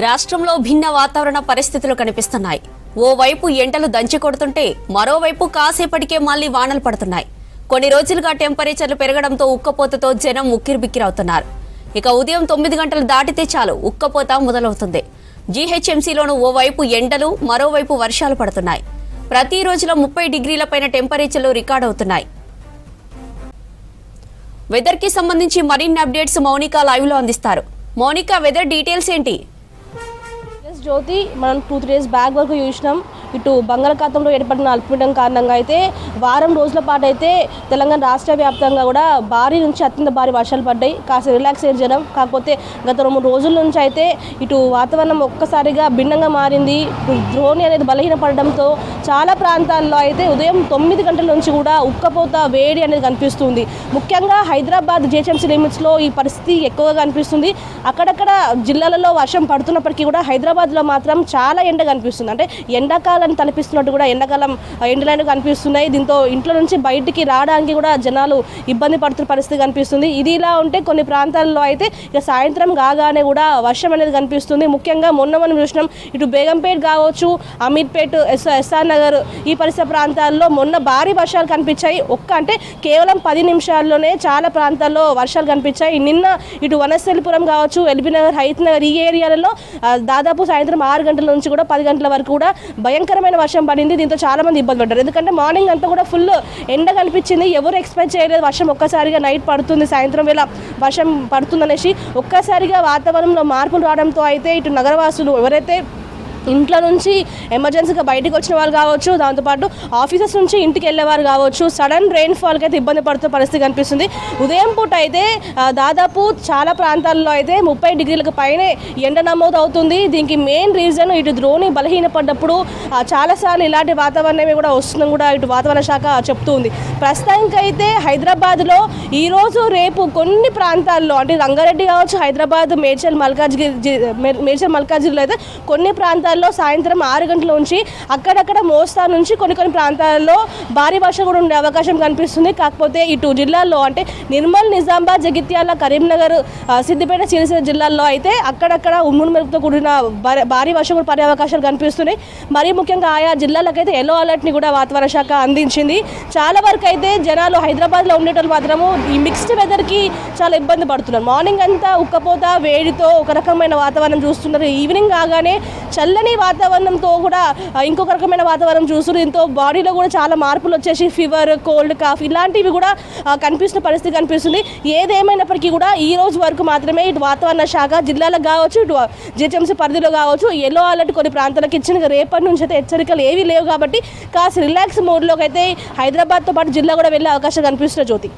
రాష్ట్రంలో భిన్న వాతావరణ పరిస్థితులు కనిపిస్తున్నాయి. ఓవైపు ఎండలు దంచి కొడుతుంటే మరోవైపు కాసేపటికే మళ్లీ వానలు పడుతున్నాయి. కొన్ని రోజులుగా టెంపరేచర్లు పెరగడంతో ఉక్కపోతతో జనం ఉక్కిరిబిక్కిరవుతున్నారు. ఇక ఉదయం 9 గంటలు దాటితే చాలు ఉక్కపోత మొదలవుతుంది. జీహెచ్ఎంసీలోనూ ఓవైపు ఎండలు మరోవైపు వర్షాలు పడుతున్నాయి. ప్రతి రోజులో 30 డిగ్రీల పైన టెంపరేచర్లు రికార్డవుతున్నాయి. వెదర్ కి సంబంధించి మరిన్ని అప్డేట్స్ మౌనిక లైవ్ లో అందిస్తారు. మౌనిక, వెదర్ డీటెయిల్స్ ఏంటి? జ్యోతి, మనం 2-3 డేస్ బ్యాక్ వరకు చూసినాం. ఇటు బంగాళాఖాతంలో ఏర్పడిన అల్పపీడనం కారణంగా అయితే వారం రోజుల పాటు అయితే తెలంగాణ రాష్ట్ర వ్యాప్తంగా కూడా భారీ నుంచి అత్యంత భారీ వర్షాలు పడ్డాయి. కాస్త రిలాక్స్ చేయడం. కాకపోతే గత 2-3 రోజుల నుంచి అయితే ఇటు వాతావరణం ఒక్కసారిగా భిన్నంగా మారింది. ద్రోణి అనేది బలహీనపడడంతో చాలా ప్రాంతాల్లో అయితే ఉదయం 9 గంటల నుంచి కూడా ఉక్కపోత వేడి అనేది కనిపిస్తుంది. ముఖ్యంగా హైదరాబాద్ జీహెచ్ఎంసీ లిమిట్స్లో ఈ పరిస్థితి ఎక్కువగా కనిపిస్తుంది. అక్కడక్కడ జిల్లాలలో వర్షం పడుతున్నప్పటికీ కూడా హైదరాబాద్లో మాత్రం చాలా ఎండ కనిపిస్తుంది. అంటే ఎండాకాలం తలపిస్తున్నట్టు కూడా ఎండాకాలం ఎండలైన కనిపిస్తున్నాయి. దీంతో ఇంట్లో నుంచి బయటికి రావడానికి కూడా జనాలు ఇబ్బంది పడుతున్న పరిస్థితి కనిపిస్తుంది. ఇది ఇలా ఉంటే కొన్ని ప్రాంతాల్లో అయితే ఇక సాయంత్రం కాగానే కూడా వర్షం అనేది కనిపిస్తుంది. ముఖ్యంగా మొన్న మనం చూసినాం, ఇటు బేగంపేట్ కావచ్చు, అమీర్పేట్, ఎస్ఆర్ నగర్ ఈ పరిసర ప్రాంతాల్లో మొన్న భారీ వర్షాలు కనిపించాయి. అంటే కేవలం 10 నిమిషాల్లోనే చాలా ప్రాంతాల్లో వర్షాలు కనిపించాయి. నిన్న ఇటు వనస్థలిపురం కావచ్చు, ఎల్బీ నగర్, హైత్ నగర్ ఈ ఏరియాలలో దాదాపు సాయంత్రం 6 గంటల నుంచి కూడా 10 గంటల వరకు కూడా భయంకరమైన వర్షం పడింది. దీంతో చాలా మంది ఇబ్బంది పడ్డారు. ఎందుకంటే మార్నింగ్ అంతా కూడా ఫుల్ ఎండ కనిపించింది. ఎవరు ఎక్స్పెక్ట్ చేయలేదు వర్షం ఒక్కసారిగా నైట్ పడుతుంది, సాయంత్రం వేళ వర్షం పడుతుందనేసి. ఒక్కసారిగా వాతావరణంలో మార్పులు రావడంతో అయితే ఇటు నగరవాసులు ఎవరైతే ఇంట్లో నుంచి ఎమర్జెన్సీగా బయటకు వచ్చిన వాళ్ళు కావచ్చు, దాంతోపాటు ఆఫీసెస్ నుంచి ఇంటికి వెళ్ళేవారు కావచ్చు, సడన్ రెయిన్ఫాల్కి అయితే ఇబ్బంది పడుతున్న పరిస్థితి కనిపిస్తుంది. ఉదయం పూట అయితే దాదాపు చాలా ప్రాంతాల్లో అయితే 30 డిగ్రీలకు పైనే ఎండ నమోదు అవుతుంది. దీనికి మెయిన్ రీజన్ ఇటు ద్రోణి బలహీనపడ్డప్పుడు చాలాసార్లు ఇలాంటి వాతావరణమే కూడా వస్తుందని కూడా ఇటు వాతావరణ శాఖ చెప్తుంది. ప్రస్తుతానికైతే హైదరాబాద్లో ఈరోజు రేపు కొన్ని ప్రాంతాల్లో అంటే రంగారెడ్డి కావచ్చు, హైదరాబాద్, మేడ్చల్ మల్కాజ్గిరిలో అయితే కొన్ని ప్రాంతాల్లో సాయంత్రం 6 గంటల నుంచి అక్కడక్కడ మోస్తారు నుంచి కొన్ని ప్రాంతాల్లో భారీ వర్షం కూడా ఉండే అవకాశం కనిపిస్తుంది. కాకపోతే ఇటు జిల్లాల్లో అంటే నిర్మల్, నిజామాబాద్, జగిత్యాల, కరీంనగర్, సిద్దిపేట, సిరిసిల్ల జిల్లాల్లో అయితే అక్కడక్కడ ఉరుములు మెరుపుతో కూడిన భారీ వర్షం కూడా పడే అవకాశాలు కనిపిస్తున్నాయి. మరీ ముఖ్యంగా ఆయా జిల్లాలకైతే ఎల్లో అలర్ట్ని కూడా వాతావరణ శాఖ అందించింది. చాలా వరకు అయితే జనాలు హైదరాబాద్లో ఉండేటోళ్ళు మాత్రము ఈ మిక్స్డ్ వెదర్కి చాలా ఇబ్బంది పడుతున్నారు. మార్నింగ్ అంతా ఉక్కపోత వేడితో ఒక రకమైన వాతావరణం చూస్తున్నారు. ఈవినింగ్ కాగానే చల్లని వాతావరణంతో కూడా ఇంకొక రకమైన వాతావరణం చూస్తున్నారు. దీంతో బాడీలో కూడా చాలా మార్పులు వచ్చేసి ఫీవర్, కోల్డ్, కాఫ్ ఇలాంటివి కూడా కనిపిస్తున్న పరిస్థితి కనిపిస్తుంది. ఏదేమైనప్పటికీ కూడా ఈ రోజు వరకు మాత్రమే ఇటు వాతావరణ శాఖ జిల్లాలకు కావచ్చు, ఇటు జీహెచ్ఎంసీ పరిధిలో కావచ్చు ఎల్లో అలర్ట్ కొన్ని ప్రాంతాలకు ఇచ్చిన. రేపటి నుంచి అయితే హెచ్చరికలు ఏవీ లేవు కాబట్టి కాస్త రిలాక్స్ మోడ్లోకి అయితే హైదరాబాద్తో పాటు జిల్లా కూడా వెళ్ళే అవకాశం కనిపిస్తుంది. జ్యోతి.